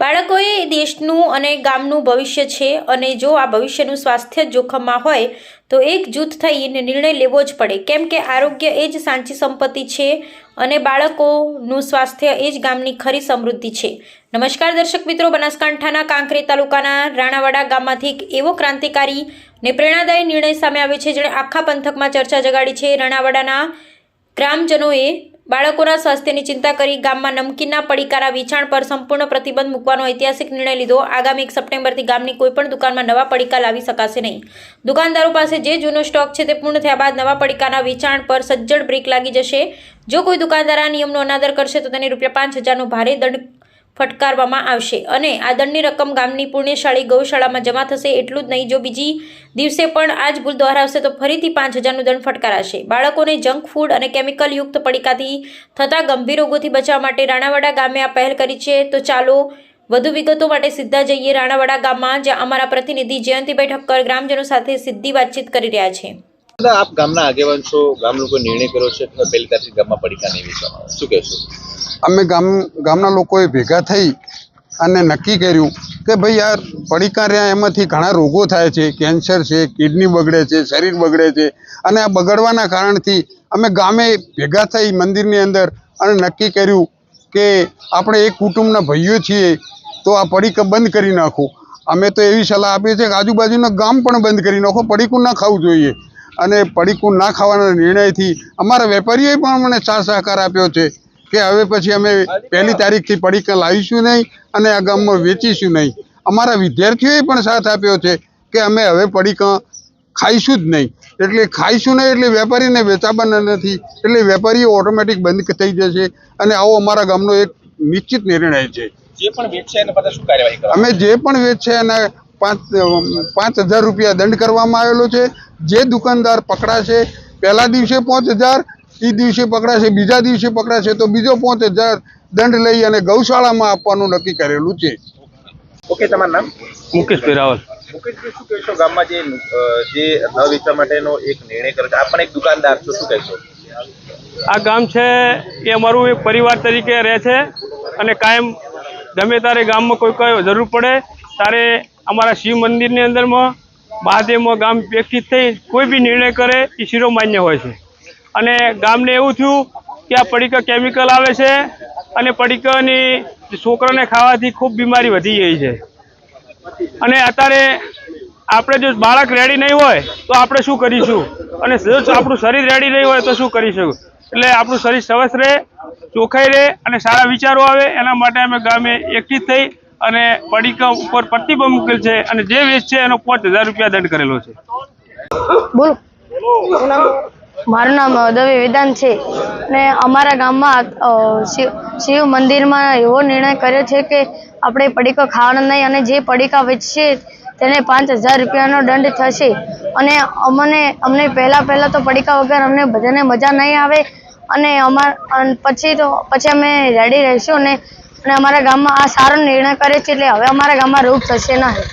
બાળકોએ દેશનું અને ગામનું ભવિષ્ય છે અને જો આ ભવિષ્યનું સ્વાસ્થ્ય જોખમમાં હોય તો એક જૂથ થઈને નિર્ણય લેવો જ પડે, કેમ કે આરોગ્ય એ જ સાચી સંપત્તિ છે અને બાળકોનું સ્વાસ્થ્ય એ જ ગામની ખરી સમૃદ્ધિ છે। નમસ્કાર દર્શક મિત્રો, બનાસકાંઠાના કાંકરેજ તાલુકાના રાણાવાડા ગામમાંથી એક એવો ક્રાંતિકારી ને પ્રેરણાદાયી નિર્ણય સામે આવ્યો છે જેણે આખા પંથકમાં ચર્ચા જગાડી છે। રાણાવાડાના ગ્રામજનોએ બાળકોના સ્વાસ્થ્યની ચિંતા કરી ગામમાં નમકીનના પડીકાના વેચાણ પર સંપૂર્ણ પ્રતિબંધ મૂકવાનો ઐતિહાસિક નિર્ણય લીધો। આગામી 1 સપ્ટેમ્બરથી ગામની કોઈપણ દુકાનમાં નવા પડીકા લાવી શકાશે નહીં। દુકાનદારો પાસે જે જૂનો સ્ટોક છે તે પૂર્ણ થયા બાદ નવા પડીકાના વેચાણ પર સજ્જડ બ્રેક લાગી જશે। જો કોઈ દુકાનદાર આ નિયમનો અનાદર કરશે તો તેને ₹5,000નો ભારે દંડ ફટકારવામાં આવશે અને આ દંડની રકમ ગામની પુણ્યશાળી ગૌશાળામાં જમા થશે। એટલું જ નહીં, જો બીજી દિવસે પણ આ જ ભૂલ દોહરાવશે તો ફરીથી ₹5,000નું દંડ ફટકારાશે। બાળકોને જંક ફૂડ અને કેમિકલ યુક્ત પડીકાથી થતા ગંભીર રોગોથી બચાવવા માટે રાણાવાડા ગામે આ પહેલ કરી છે। તો ચાલો વધુ વિગતો માટે સીધા જઈએ રાણાવાડા ગામમાં, જ્યાં અમારા પ્રતિનિધિ જયંતિભાઈ ઠક્કર ગ્રામજનો સાથે સીધી વાતચીત કરી રહ્યા છે। આપ ગામના આગેવાન છો, ગામ લોકોએ નિર્ણય કર્યો છે કે પહેલી તારીખથી ગામમાં પડીકા નહીં વેચવામાં આવે, શું કહેશો? અમે ગામના લોકોએ ભેગા થઈ અને નક્કી કર્યું કે ભાઈ યાર પડીકા રહ્યા એમાંથી ઘણા રોગો થાય છે, કેન્સર છે, કિડની બગડે છે, શરીર બગડે છે અને આ બગડવાના કારણથી અમે ગામે ભેગા થઈ મંદિરની અંદર અને નક્કી કર્યું કે આપણે એક કુટુંબના ભાઈઓ છીએ તો આ પડીકા બંધ કરી નાખો। અમે તો એવી સલાહ આપીએ છીએ કે આજુબાજુના ગામ પણ બંધ કરી નાખો, પડીકું ના ખાવું જોઈએ અને પડીકું ના ખાવાના નિર્ણયથી અમારા વેપારીઓએ પણ મને સાથ સહકાર આપ્યો છે કે હવે પછી અમે 1 તારીખથી પડીકા લાવીશું નહીં અને આ ગામમાં વેચીશું નહીં। અમારા વિદ્યાર્થીઓએ પણ સાથ આપ્યો છે કે અમે હવે પડીકા ખાઈશું જ નહીં, એટલે ખાઈશું નહીં એટલે વેપારીને વેચાવાના નથી, એટલે વેપારીઓ ઓટોમેટિક બંધ થઈ જશે અને આવો અમારા ગામનો એક નિશ્ચિત નિર્ણય છે। જે પણ વેચશે એના પર શું કાર્યવાહી કરવાની? અમે જે પણ વેચશે એને ₹5,000 દંડ કરવામાં આવેલો છે। જે દુકાનદાર પકડાશે પહેલા દિવસે 5,000, એ દિવસે પકડાશે, બીજા દિવસે પકડાશે તો બીજો 5,000 દંડ લઈ અને ગૌશાળામાં આપવાનું નક્કી કરેલું છે। ઓકે, તમારું નામ? મુકેશભાઈ રાવલ। મુકેશભાઈ, શું કહેશો ગામમાં જે ન વેચવા માટેનો એક નિર્ણય કર્યો છે, આપ પણ એક દુકાનદાર છો, શું કહેશો? આ ગામ છે એ અમારું એક પરિવાર તરીકે રહે છે અને કાયમ ગમે ત્યારે ગામમાં કોઈ જરૂર પડે ત્યારે અમારા શિવ મંદિરની અંદરમાં મહાદેવમાં ગામ એકઠી થઈ કોઈ બી નિર્ણય કરે એ શિરોમાન્ય હોય છે અને ગામને એવું થયું કે આ પડીકા કેમિકલ આવે છે અને પડીકાની છોકરાને ખાવાથી ખૂબ બીમારી વધી ગઈ છે અને અત્યારે આપણે જો બાળક રેડી નહીં હોય તો આપણે શું કરીશું અને જો આપણું શરીર રેડી નહીં હોય તો શું કરીશું? એટલે આપણું શરીર સ્વસ્થ રહે, ચોખ્ખાઈ રહે અને સારા વિચારો આવે એના માટે અમે ગામે એકઠી થઈ અને પડીકા ઉપર પ્રતિબંધ મૂકેલ છે અને જે વેચશે એનો ₹5,000 દંડ કરેલો છે। બોલો, મારું નામ દવે વેદાંત છે અને અમારા ગામમાં શિવ મંદિરમાં એવો નિર્ણય કર્યો છે કે આપણે પડીકા ખાવાના નહીં અને જે પડીકા વેચશે તેને ₹5,000નો દંડ થશે અને અમને પહેલાં તો પડીકા વગર અમને બધાને મજા નહીં આવે અને પછી અમે રેડી રહીશું અને અમારા ગામમાં આ સારો નિર્ણય કરે છે એટલે હવે અમારા ગામમાં રોગ થશે નહીં।